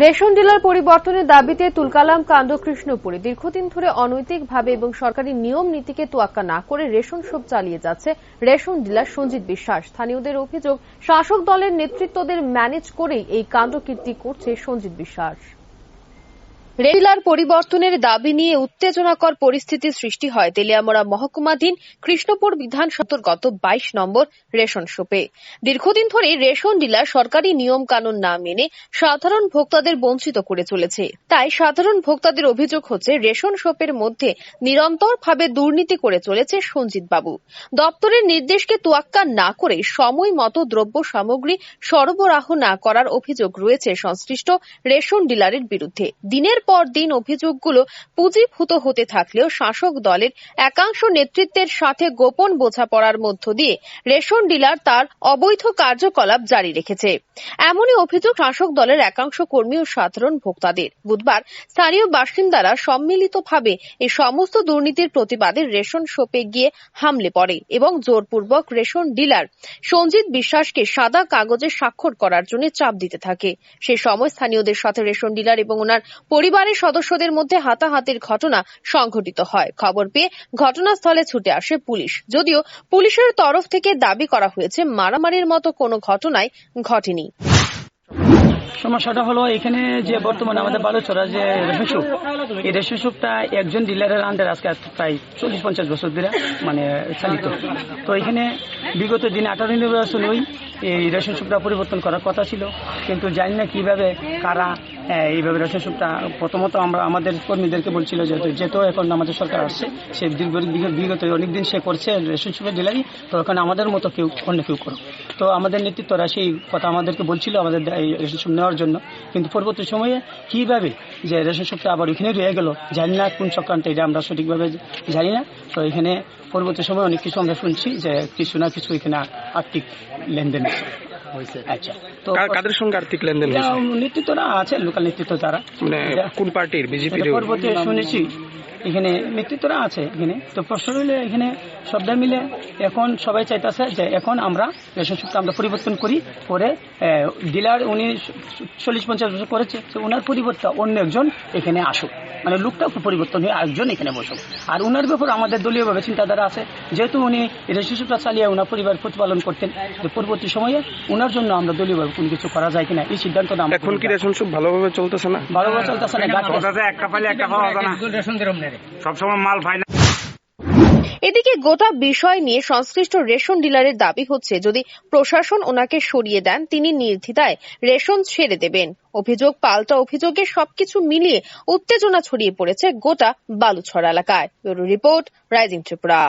Ration dealer পরিবর্তনের দাবিতে তুলকালাম কাণ্ড কৃষ্ণপুরে দীর্ঘদিন ধরে অনৈতিকভাবে এবং সরকারি নিয়ম নীতিকে তোয়াক্কা না করে রেশন শপ চালিয়ে যাচ্ছে রেশন ডিলার সঞ্জিত বিশ্বাস। স্থানীয়দের অভিযোগ, শাসক দলের নেতৃত্বদের ম্যানেজ করেই এই কাণ্ডকীর্তি করছে সঞ্জিত বিশ্বাস। ডিলার পরিবর্তনের দাবি নিয়ে উত্তেজনাকর পরিস্থিতির সৃষ্টি হয় তেলিয়ামুড়া মহকুমাধীন কৃষ্ণপুর বিধানসভার অন্তর্গত 22 নম্বর রেশন শপে। দীর্ঘদিন ধরে রেশন ডিলার সরকারি নিয়ম কানুন না মেনে সাধারণ ভোক্তাদের বঞ্চিত করে চলেছে। তাই সাধারণ ভোক্তাদের অভিযোগ হচ্ছে রেশন শপের মধ্যে নিরন্তরভাবে দুর্নীতি করে চলেছে সঞ্জিত বাবু। দপ্তরের নির্দেশকে তোয়াক্কা না করে সময় মতো দ্রব্য সামগ্রী সরবরাহ না করার অভিযোগ রয়েছে সংশ্লিষ্ট রেশন ডিলারের বিরুদ্ধে। দিনের পর দিন অভিযোগগুলো পুঁজিভূত হতে থাকলেও শাসক দলের একাংশ নেতৃত্বের সাথে গোপন বোঝাপড়ার মধ্য দিয়ে রেশন ডিলার তার অবৈধ কার্যকলাপ জারি রেখেছে। এমনই অভিযোগ শাসক দলের একাংশ কর্মী ও সাধারণ ভোক্তাদের। বুধবার স্থানীয় বাসিন্দারা সম্মিলিতভাবে এই সমস্ত দুর্নীতির প্রতিবাদে রেশন শপে গিয়ে হামলে পড়ে এবং জোরপূর্বক রেশন ডিলার সঞ্জিত বিশ্বাসকে সাদা কাগজে স্বাক্ষর করার জন্য চাপ দিতে থাকে। সে সময় স্থানীয়দের সাথে রেশন ডিলার এবং ওনার পরিবারের সদস্যদের মধ্যে হাতাহাতির ঘটনা সংঘটিত হয়। খবর পেয়ে ঘটনাস্থলে ছুটে আসে পুলিশ। যদিও পুলিশের তরফ থেকে দাবি করা হয়েছে মারামারির মতো কোনো ঘটনাই ঘটেনি। সমস্যাটা হলো এখানে যে বর্তমানে আমাদের বালুচরা যে রেশন শপ, এই রেশন শপটা একজন ডিলারের আন্ডার আজকে প্রায় 40-50 বছর ধরে চালিত। তো এখানে বিগত দিনে 18 নির্বাচনেই এই রেশন শপটা পরিবর্তন করার কথা ছিল, কিন্তু জানি না কিভাবে কারা এইভাবে রেশন শপটা। প্রথমত আমরা আমাদের কর্মীদেরকে বলছিল যেহেতু এখন আমাদের সরকার আসছে, সে বিগত অনেকদিন সে করছে রেশন শপের ডিলারই, তো ওখানে আমাদের মতো অন্য কেউ করো। তো আমাদের নেতৃত্বরা সেই কথা আমাদেরকে বলছিল আমাদের এই রেশন শপ নেওয়ার জন্য, কিন্তু পরবর্তী সময়ে কিভাবে যে রেশন শপটা আবার ওইখানে রয়ে গেল জানি না কোন চক্রান্ত, এটা আমরা সঠিকভাবে জানি না। তো এখানে পরবর্তী সময় অনেক কিছু আমরা শুনছি যে কিছু না কিছু এখানে আর্থিক লেনদেন হয়েছে। আচ্ছা, তো কাদের সঙ্গে আর্থিক লেনদেন? নেতৃত্বরা আছে, লোকাল নেতৃত্ব যারা, মানে কোন পার্টির? বিজেপি? পরবর্তী শুনেছি এখানে নেতৃত্বরা আছে এখানে। তো প্রশ্ন রইলে এখানে সবাই মিলে এখন সবাই চাইতেছে যে এখন আমরা রেশন শপটা আমরা পরিবর্তন করি, করে ডিলার উনি 40-50 বছর করেছে, ওনার পরিবর্তে অন্য একজন এখানে আসুক, মানে লোকটা পরিবর্তন হয়ে আরেকজন এখানে বসুক। আর ওনার ব্যাপারে আমাদের দলীয়ভাবে চিন্তাধারা আছে, যেহেতু উনি রেশন শপটা চালিয়ে ওনার পরিবার প্রতিপালন করতেন, যে পরবর্তী সময়ে ওনার জন্য আমরা দলীয়ভাবে কোনো কিছু করা যায় কিনা এই সিদ্ধান্ত। এখন কি রেশন শপ ভালোভাবে চলতেছে না? ভালোভাবে চলতেছে না, একটা পাইলে একটা পাওয়া যায় না, সবসময় মাল পায় না। এদিকে গোটা বিষয় নিয়ে সংশ্লিষ্ট রেশন ডিলারের দাবি হচ্ছে যদি প্রশাসন ওনাকে সরিয়ে দেন তিনি নির্দ্বিধায় রেশন ছেড়ে দেবেন। অভিযোগ পাল্টা অভিযোগে সবকিছু মিলিয়ে উত্তেজনা ছড়িয়ে পড়েছে গোটা বালুছড়া এলাকায়। Bureau report, rising Tripura.